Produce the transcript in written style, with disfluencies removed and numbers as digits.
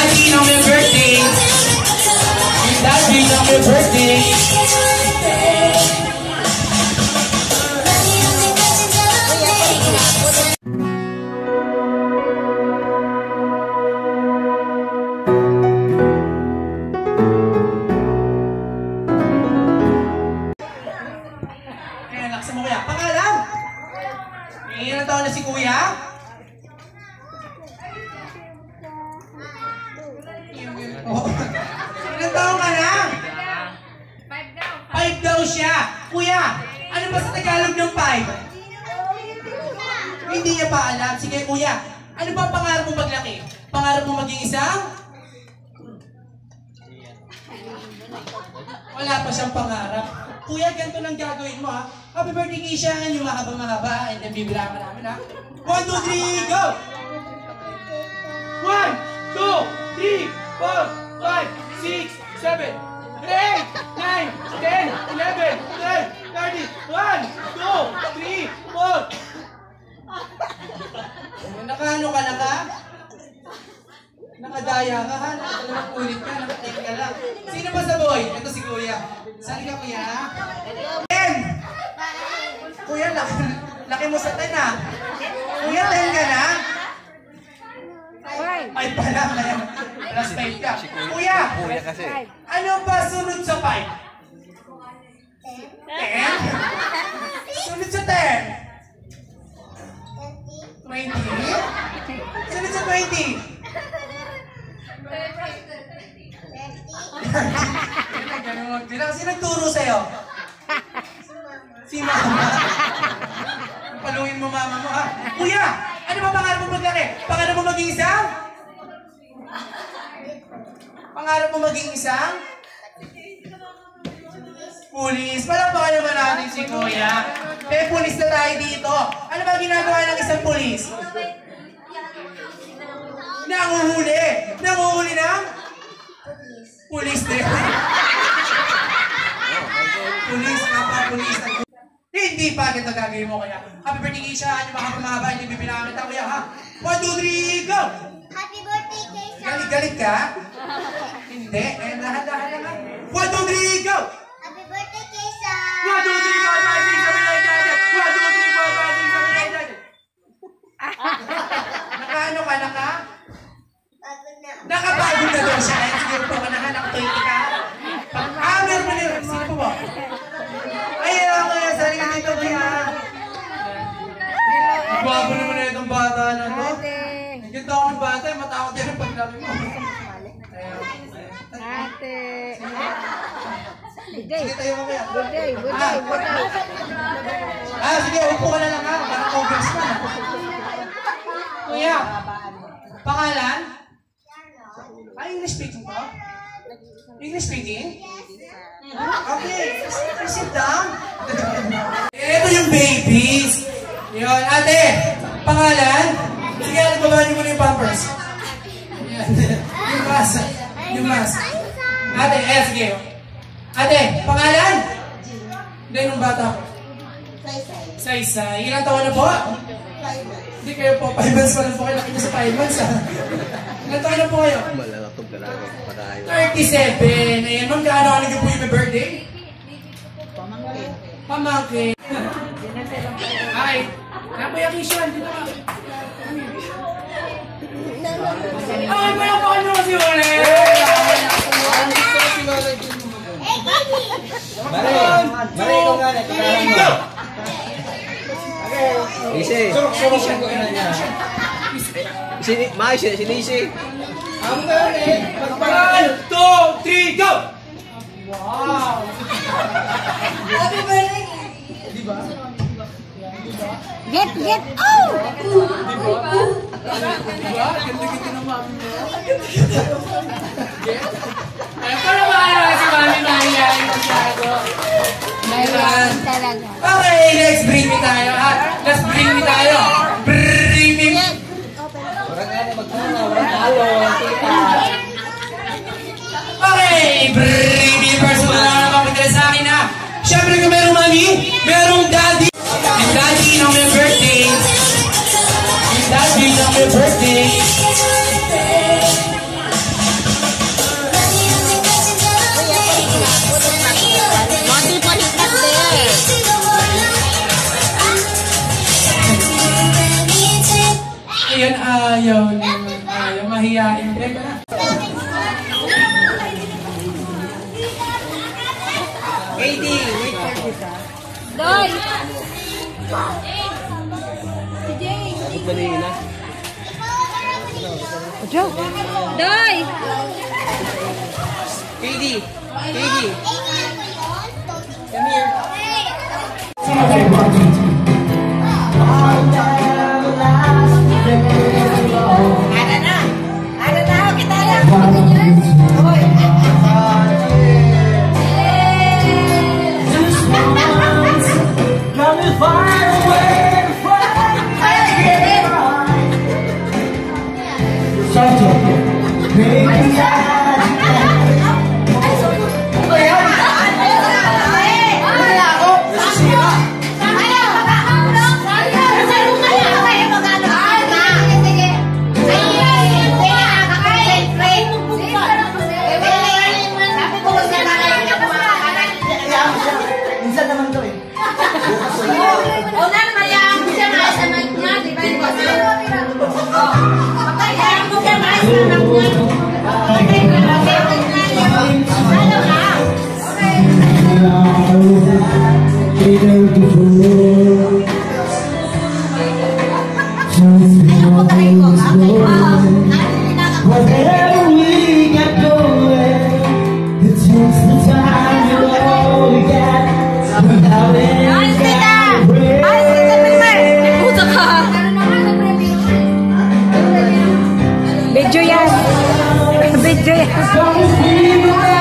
daddy ng may birthday. Yung daddy ng may birthday. Laksa mo kuya. Pangalan? Ilang taon na si kuya? Oh. Ilang taon ka na? 5 daw siya. Kuya, ano ba sa Tagalog ng 5? Hindi niya pa alam. Sige kuya, ano ba pangarap mo maglaki? Pangarap mo maging isang? Wala pa siyang pangarap. Kuya, ganito lang gagawin mo ha. Happy birthday Keisha, yung mahaba-mahaba, and then bibilangan ka namin ha. 1, 2, 3, go! 1, 2, 3, 4, 5, 6, 7, 8, 9, 10, 11, 12, 13, 1, 2, 3, 4. Nakaano ka na ka? Nakadaya ka ha? Nakadalawang ulit ka, nakatake ka lang. Sino ba sa boy? Ito si kuya. Saan ka kuya? 10! Kuya, laki mo sa 10 ha? Kuya, 10 ka na? 5 pa lang. Plus 5 ka. Kuya, ano ba sunod sa 5? 10? Sunod sa 10? 20? Sunod sa 20? Sino nagturo sa'yo? Si mama. Paluin mo mama mo ha. Kuya, ano ba pangarap mo maglaki? Pangarap mo maging isang? Pangarap mo maging isang? Pulis. Palakpakan naman natin si kuya. May pulis na tayo dito. Ano ba ginagawa ng isang pulis? Nanguhuli. Nanguhuli ng? Pulis din. Pulis nga pa, pulis. Hindi pa, ganito gagawin mo kaya. Happy birthday Keisha, ano ba mahaba, hindi bibinamit ako kuya ha. 1, 2, 3, go! Happy birthday Keisha! Galit-galit ka? Hindi, eh lahat-lahat lang ha. 1, 2, 3, go! Happy birthday Keisha! 1, 2, 3, 4, 5, 6, 7, 8, 9, 10! 1, 2, 3, 4, 5, 6, 7, 8, 9, 10! Nakaano ka, nakapagod na daw siya. Siguro pa manahan, naka-20 ka. Meron mo nila. Sino po ba? Ayun, kuya. Sali ka dito, kuya. Bago naman na itong bata na to. Ganda ako ng bata. Matakot yan ang paglaki mo. Ate. Sige, tayo mo kuya. Buday. Sige, upo ka na lang ha. Parang congressman. Kuya, pangalan? English speaking po? English speaking? Okay, sit down. Ito yung babies. Yun, ate, pangalan? Sige, nagbabahan niyo muna yung pampers. Yung mask. Ate, sige. Ate, pangalan? Hindi, nung bata ko. Saysay. Ilang taon na po? Hindi kayo po, 5 months pa lang po kayo. Laki niyo sa 5 months ha. Ilang taon na po kayo? 37. Ayan, ma'am, gaano niyo po yung birthday? Pamangkin. Hi. Nakuya Keisha, dito ka. Ay, kaya pa ano si Ole? Mari ko nga na. Isi. Surok ko na niya. Sini. Ang galing! 1, 2, 3, go! Wow! Happy birthday! Diba? Get! Oh! Diba? Ganda-ganda ng mami mo. Get? Ay, para maano si Mami Maria yung masyado. Mayroon talaga. Okay, let's bring me tayo ha. Let's bring me tayo. Bring me. Okay, bring me first. Wala na makakita sa akin ha. Siyempre kung merong mami, merong daddy. Yung daddy ng may birthday. Yung daddy ng may birthday. mahihain. Teka na. KD, wait for this ha. Doy! Si Jay! Abot ba din na? Doy! KD! KD! Come here. Whatever we got going, it takes the time you all we got without it. Puta ka! Video yan! Video yan! Don't leave